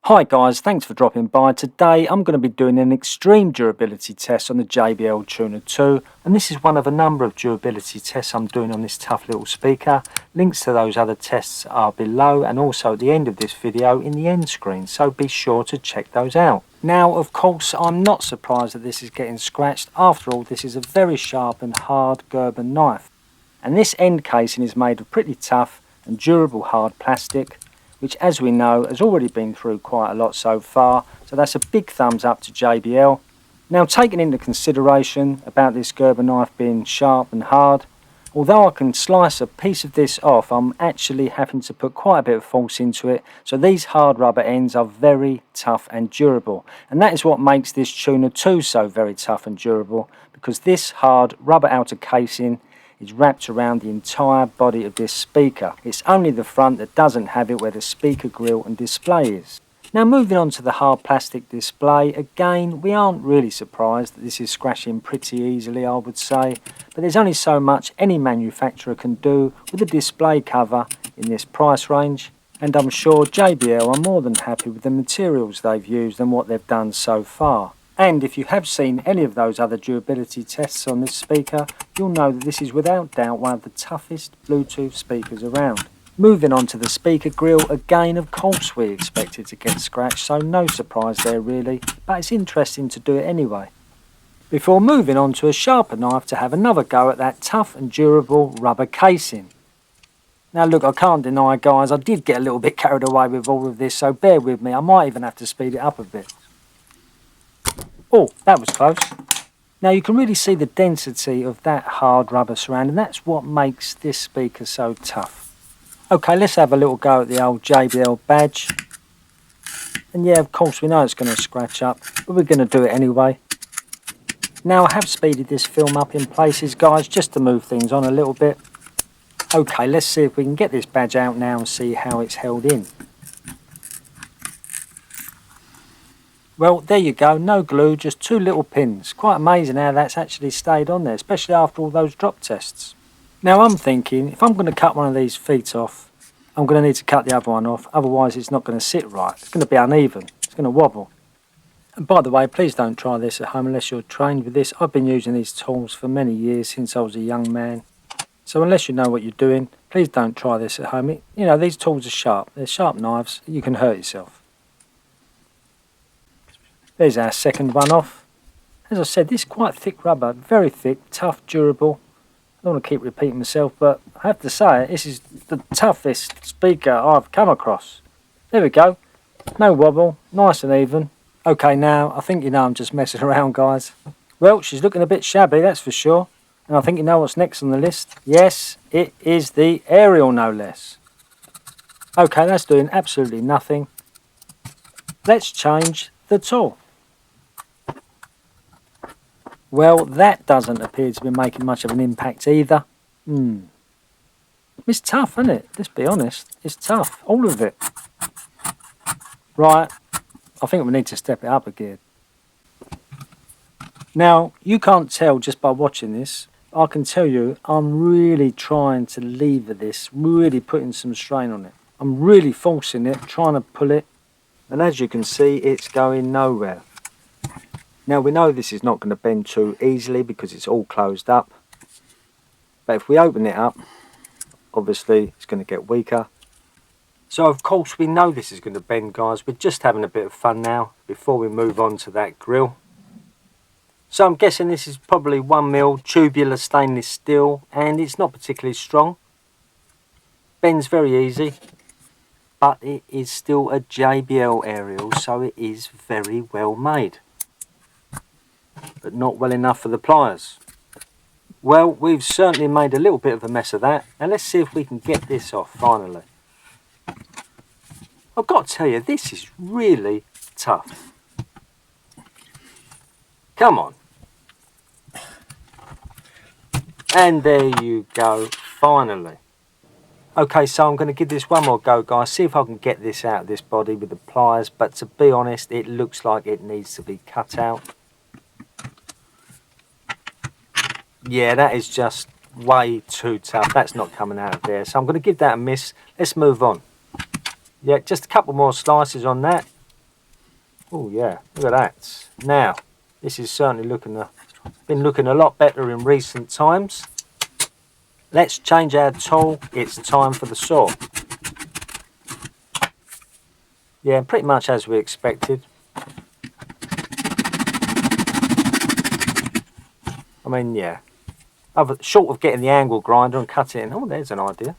Hi guys, thanks for dropping by. Today I'm going to be doing an extreme durability test on the JBL Tuner 2, and this is one of a number of durability tests I'm doing on this tough little speaker. Links to those other tests are below and also at the end of this video in the end screen, so be sure to check those out. Now of course I'm not surprised that this is getting scratched. After all, this is a very sharp and hard Gerber knife, and this end casing is made of pretty tough and durable hard plastic, which as we know has already been through quite a lot so far, so that's a big thumbs up to JBL. Now taking into consideration about this Gerber knife being sharp and hard, although I can slice a piece of this off, I'm actually having to put quite a bit of force into it, so these hard rubber ends are very tough and durable, and that is what makes this Tuner 2 so very tough and durable, because this hard rubber outer casing is wrapped around the entire body of this speaker. It's only the front that doesn't have it, where the speaker grille and display is. Now moving on to the hard plastic display, again we aren't really surprised that this is scratching pretty easily, I would say, but there's only so much any manufacturer can do with a display cover in this price range, and I'm sure JBL are more than happy with the materials they've used and what they've done so far. And if you have seen any of those other durability tests on this speaker, you'll know that this is without doubt one of the toughest Bluetooth speakers around. Moving on to the speaker grille, again of course we expect it to get scratched, so no surprise there really, but it's interesting to do it anyway. Before moving on to a sharper knife to have another go at that tough and durable rubber casing. Now look, I can't deny guys, I did get a little bit carried away with all of this, so bear with me, I might even have to speed it up a bit. Oh, that was close. Now you can really see the density of that hard rubber surround, and that's what makes this speaker so tough. Okay, let's have a little go at the old JBL badge. And yeah, of course we know it's going to scratch up, but we're going to do it anyway. Now I have speeded this film up in places guys, just to move things on a little bit. Okay, let's see if we can get this badge out now and see how it's held in. Well, there you go, no glue, just two little pins. Quite amazing how that's actually stayed on there, especially after all those drop tests. Now I'm thinking, if I'm going to cut one of these feet off, I'm going to need to cut the other one off, otherwise it's not going to sit right. It's going to be uneven, it's going to wobble. And by the way, please don't try this at home unless you're trained with this. I've been using these tools for many years, since I was a young man. So unless you know what you're doing, please don't try this at home. You know, these tools are sharp, they're sharp knives, you can hurt yourself. There's our second one off. As I said, this is quite thick rubber, very thick, tough, durable. I don't want to keep repeating myself, but I have to say, this is the toughest speaker I've come across. There we go. No wobble, nice and even. Okay, now, I think you know I'm just messing around, guys. Well, she's looking a bit shabby, that's for sure. And I think you know what's next on the list. Yes, it is the aerial, no less. Okay, that's doing absolutely nothing. Let's change the tool. Well, that doesn't appear to be making much of an impact either. It's tough, isn't it? Let's be honest. It's tough, all of it. Right, I think we need to step it up a gear. Now, you can't tell just by watching this. I can tell you, I'm really trying to lever this, really putting some strain on it. I'm really forcing it, trying to pull it. And as you can see, it's going nowhere. Now we know this is not going to bend too easily because it's all closed up, but if we open it up, obviously it's going to get weaker. So of course we know this is going to bend guys, we're just having a bit of fun now before we move on to that grill. So I'm guessing this is probably 1mm tubular stainless steel, and it's not particularly strong. Bends very easy, but it is still a JBL aerial, so it is very well made. But not well enough for the pliers. Well, we've certainly made a little bit of a mess of that, and let's see if we can get this off finally. I've got to tell you, this is really tough. Come on. And there you go, finally. Okay, so I'm going to give this one more go guys, see if I can get this out of this body with the pliers, but to be honest, it looks like it needs to be cut out. Yeah, that is just way too tough. That's not coming out of there. So I'm going to give that a miss. Let's move on. Yeah, just a couple more slices on that. Oh yeah, look at that. Now, this is certainly been looking a lot better in recent times. Let's change our tool. It's time for the saw. Yeah, pretty much as we expected. I mean, yeah. Short of getting the angle grinder and cut it in. Oh, there's an idea.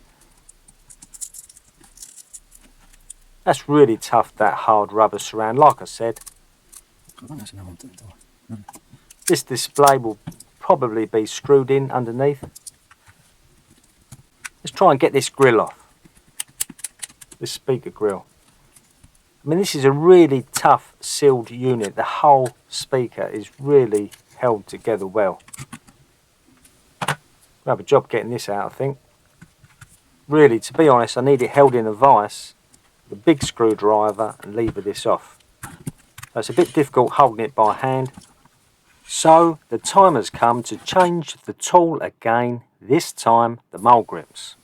That's really tough, that hard rubber surround. Like I said, this display will probably be screwed in underneath. Let's try and get this grill off. This speaker grill. I mean, this is a really tough sealed unit. The whole speaker is really held together well. We'll have a job getting this out, I think. Really, to be honest, I need it held in a vise, the big screwdriver, and lever this off. So it's a bit difficult holding it by hand. So the time has come to change the tool again, this time the mole grips.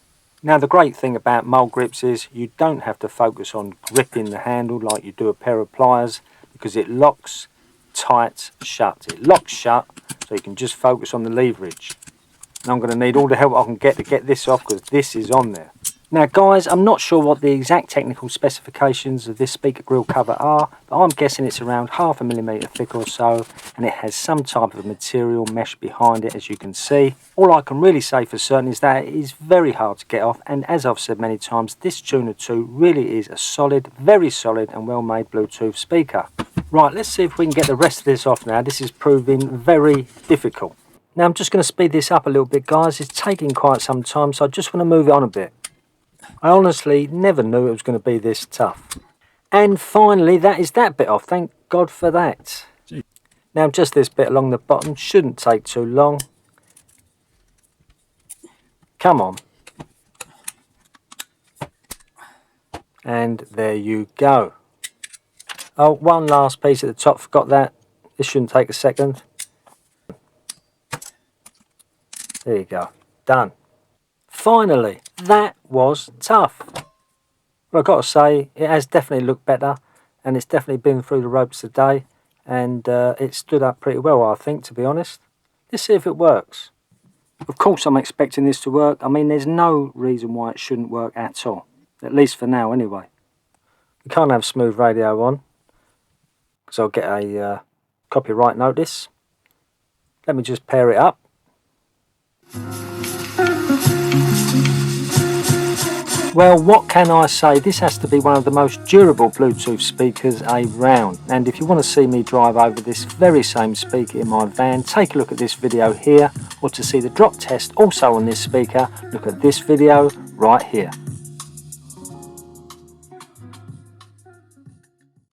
Now the great thing about mole grips is you don't have to focus on gripping the handle like you do a pair of pliers, because it locks tight shut. It locks shut, so you can just focus on the leverage. And I'm going to need all the help I can get to get this off, because this is on there. Now guys, I'm not sure what the exact technical specifications of this speaker grill cover are, but I'm guessing it's around 0.5 millimetre thick or so, and it has some type of material mesh behind it, as you can see. All I can really say for certain is that it is very hard to get off, and as I've said many times, this Tuner 2 really is a solid, very solid and well made Bluetooth speaker. Right, let's see if we can get the rest of this off now. This is proving very difficult. Now I'm just going to speed this up a little bit, guys. It's taking quite some time, so I just want to move it on a bit. I honestly never knew it was going to be this tough. And finally, that is that bit off. Thank God for that. Gee. Now just this bit along the bottom shouldn't take too long. Come on. And there you go. Oh, one last piece at the top, forgot that. This shouldn't take a second. There you go, done. Finally, that was tough. But I've got to say, it has definitely looked better, and it's definitely been through the ropes today, and it stood up pretty well, I think, to be honest. Let's see if it works. Of course I'm expecting this to work. I mean, there's no reason why it shouldn't work at all. At least for now, anyway. We can't have smooth radio on, because I'll get a copyright notice. Let me just pair it up. Well, what can I say? This has to be one of the most durable Bluetooth speakers around. And if you want to see me drive over this very same speaker in my van, take a look at this video here. Or to see the drop test also on this speaker, look at this video right here.